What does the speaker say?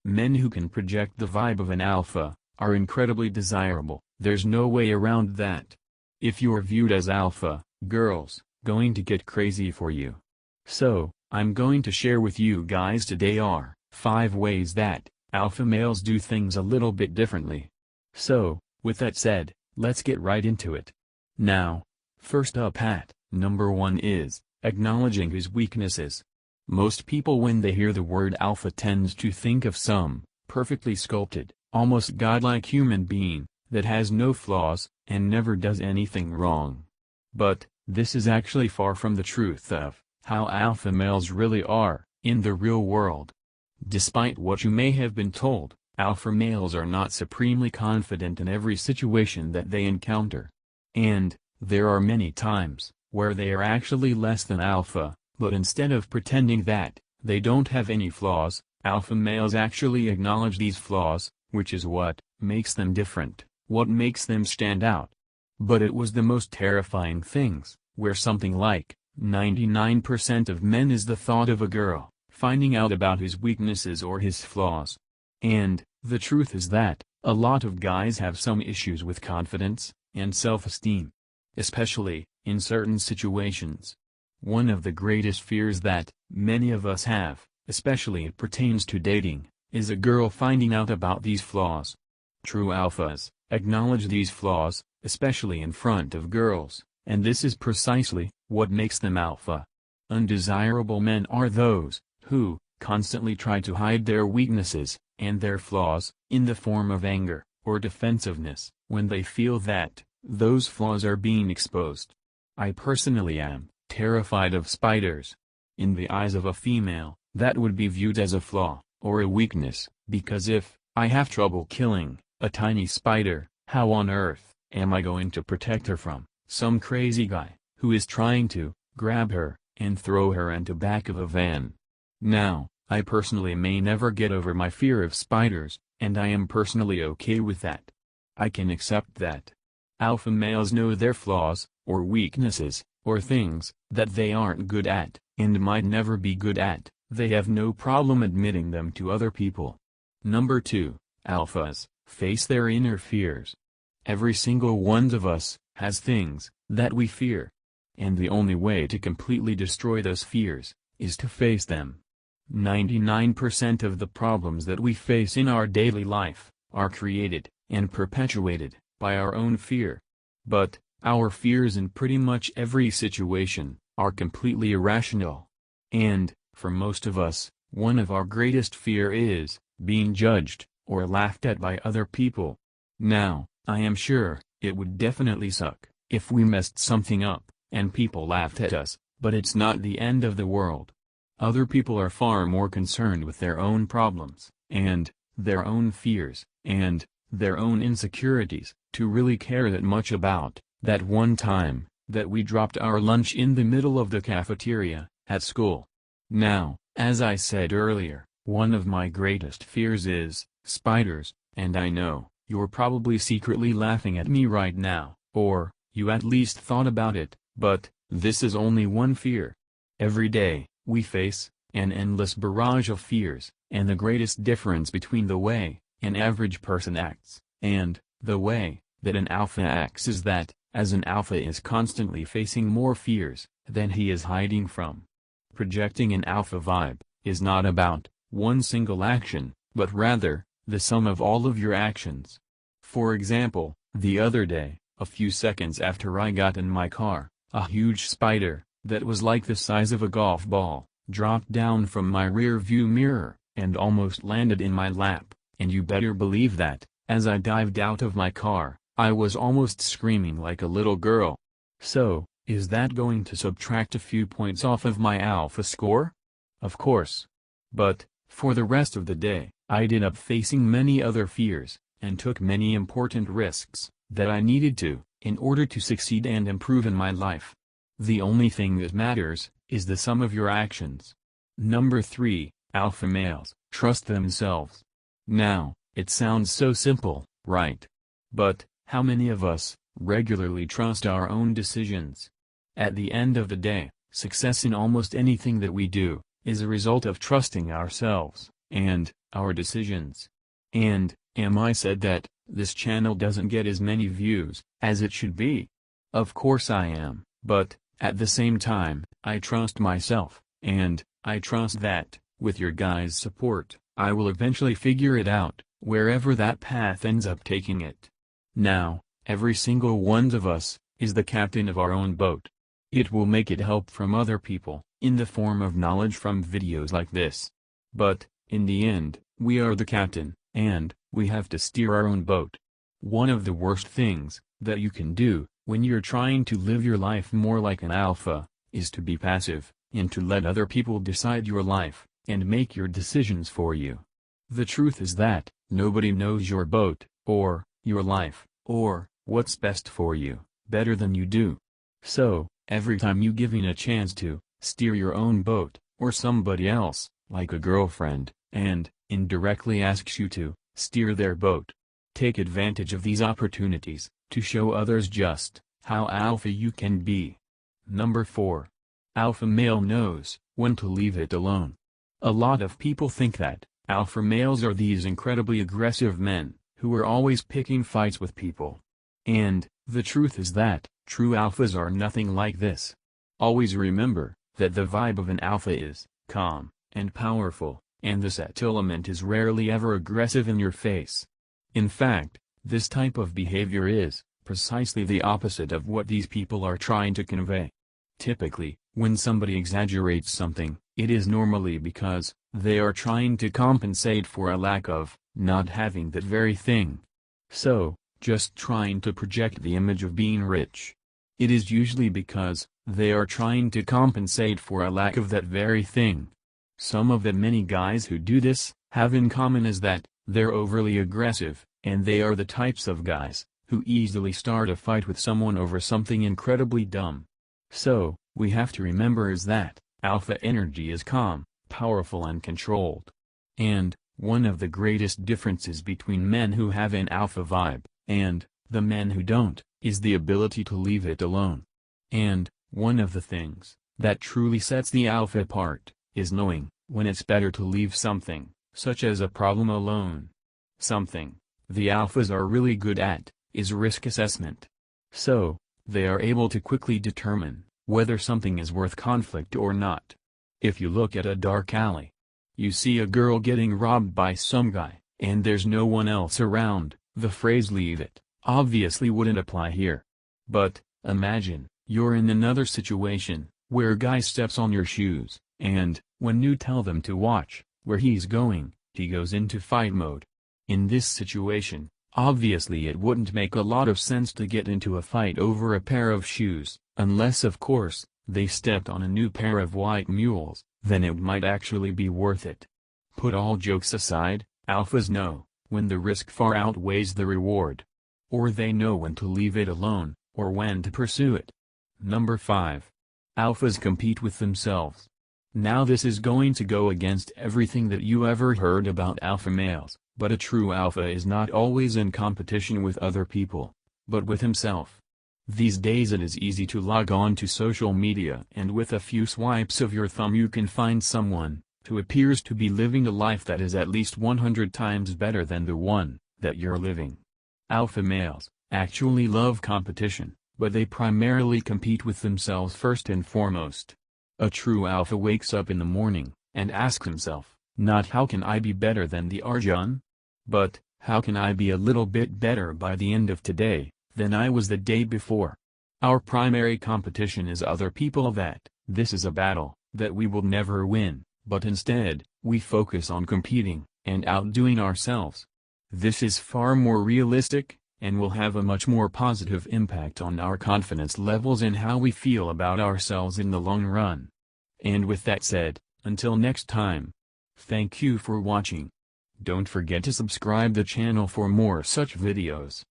Men who can project the vibe of an alpha are incredibly desirable. There's no way around that. If you're viewed as alpha, girls going to get crazy for you. So, I'm going to share with you guys today are 5 ways that alpha males do things a little bit differently. So, with that said, let's get right into it. Now, first up at number 1 is acknowledging his weaknesses. Most people when they hear the word alpha tends to think of some perfectly sculpted, almost godlike human being that has no flaws and never does anything wrong. But this is actually far from the truth of how alpha males really are in the real world. Despite what you may have been told, alpha males are not supremely confident in every situation that they encounter. And there are many times where they are actually less than alpha, but instead of pretending that they don't have any flaws, alpha males actually acknowledge these flaws, which is what makes them different, what makes them stand out. But it was the most terrifying things, where something like 99% of men is the thought of a girl finding out about his weaknesses or his flaws. And the truth is that a lot of guys have some issues with confidence and self-esteem, especially in certain situations. One of the greatest fears that many of us have, especially it pertains to dating, is a girl finding out about these flaws. True alphas acknowledge these flaws, especially in front of girls, and this is precisely what makes them alpha. Undesirable men are those who constantly try to hide their weaknesses and their flaws in the form of anger or defensiveness when they feel that those flaws are being exposed. I personally am terrified of spiders. In the eyes of a female, that would be viewed as a flaw or a weakness, because if I have trouble killing a tiny spider, how on earth am I going to protect her from some crazy guy who is trying to grab her and throw her into back of a van? Now, I personally may never get over my fear of spiders, and I am personally okay with that. I can accept that. Alpha males know their flaws, or weaknesses, or things that they aren't good at, and might never be good at. They have no problem admitting them to other people. Number 2, alphas face their inner fears. Every single one of us has things that we fear. And the only way to completely destroy those fears is to face them. 99% of the problems that we face in our daily life are created and perpetuated by our own fear. But our fears in pretty much every situation are completely irrational. And, for most of us, one of our greatest fear is being judged or laughed at by other people. Now, I am sure it would definitely suck if we messed something up and people laughed at us, but it's not the end of the world. Other people are far more concerned with their own problems, and their own fears, and their own insecurities, to really care that much about that one time that we dropped our lunch in the middle of the cafeteria at school. Now, as I said earlier, one of my greatest fears is spiders, and I know you're probably secretly laughing at me right now, or you at least thought about it, but this is only one fear. Every day, we face an endless barrage of fears, and the greatest difference between the way an average person acts and the way that an alpha acts is that, as an alpha is constantly facing more fears than he is hiding from. Projecting an alpha vibe is not about one single action, but rather the sum of all of your actions. For example, the other day, a few seconds after I got in my car, a huge spider that was like the size of a golf ball dropped down from my rear view mirror and almost landed in my lap, and you better believe that, as I dived out of my car, I was almost screaming like a little girl. So, is that going to subtract a few points off of my alpha score? Of course. But, for the rest of the day, I ended up facing many other fears, and took many important risks that I needed to, in order to succeed and improve in my life. The only thing that matters is the sum of your actions. Number 3, alpha males trust themselves. Now, it sounds so simple, right? But, how many of us regularly trust our own decisions? At the end of the day, success in almost anything that we do is a result of trusting ourselves, and our decisions. And, I said that, this channel doesn't get as many views as it should be. Of course I am, but, at the same time, I trust myself, and, I trust that, with your guys' support, I will eventually figure it out, wherever that path ends up taking it. Now, every single one of us, is the captain of our own boat. It will make it help from other people, in the form of knowledge from videos like this. But, in the end, we are the captain, and, we have to steer our own boat. One of the worst things, that you can do, when you're trying to live your life more like an alpha, is to be passive, and to let other people decide your life, and make your decisions for you. The truth is that, nobody knows your boat, or, your life, or, what's best for you, better than you do. So, every time you give a chance to, steer your own boat, or somebody else, like a girlfriend, and, indirectly asks you to, steer their boat. Take advantage of these opportunities, to show others just, how alpha you can be. Number 4. Alpha male knows, when to leave it alone. A lot of people think that, alpha males are these incredibly aggressive men, who are always picking fights with people. And, the truth is that, true alphas are nothing like this. Always remember, that the vibe of an alpha is, calm, and powerful, and the set element is rarely ever aggressive in your face. In fact, this type of behavior is, precisely the opposite of what these people are trying to convey. Typically, when somebody exaggerates something, it is normally because, they are trying to compensate for a lack of, not having that very thing. So, just trying to project the image of being rich. It is usually because, they are trying to compensate for a lack of that very thing. Some of the many guys who do this, have in common is that, they're overly aggressive, and they are the types of guys, who easily start a fight with someone over something incredibly dumb. So, we have to remember is that, alpha energy is calm, powerful and controlled. And, one of the greatest differences between men who have an alpha vibe, and, the men who don't, is the ability to leave it alone. And, one of the things, that truly sets the alpha apart, is knowing, when it's better to leave something, such as a problem alone. Something, the alphas are really good at, is risk assessment. So, they are able to quickly determine, whether something is worth conflict or not. If you look at a dark alley, you see a girl getting robbed by some guy, and there's no one else around, the phrase "leave it" obviously wouldn't apply here. But, imagine, you're in another situation, where a guy steps on your shoes, and, when you tell them to watch where he's going, he goes into fight mode. In this situation, obviously it wouldn't make a lot of sense to get into a fight over a pair of shoes, unless of course, they stepped on a new pair of white mules, then it might actually be worth it. Put all jokes aside, alphas know, when the risk far outweighs the reward. Or they know when to leave it alone, or when to pursue it. Number 5. Alphas compete with themselves. Now this is going to go against everything that you ever heard about alpha males, but a true alpha is not always in competition with other people, but with himself. These days it is easy to log on to social media and with a few swipes of your thumb you can find someone, who appears to be living a life that is at least 100 times better than the one, that you're living. Alpha males, actually love competition, but they primarily compete with themselves first and foremost. A true alpha wakes up in the morning, and asks himself, not how can I be better than the Arjun? But, how can I be a little bit better by the end of today, than I was the day before? Our primary competition is other people this is a battle, that we will never win, but instead, we focus on competing, and outdoing ourselves. This is far more realistic, and will have a much more positive impact on our confidence levels and how we feel about ourselves in the long run. And with that said, until next time. Thank you for watching. Don't forget to subscribe the channel for more such videos.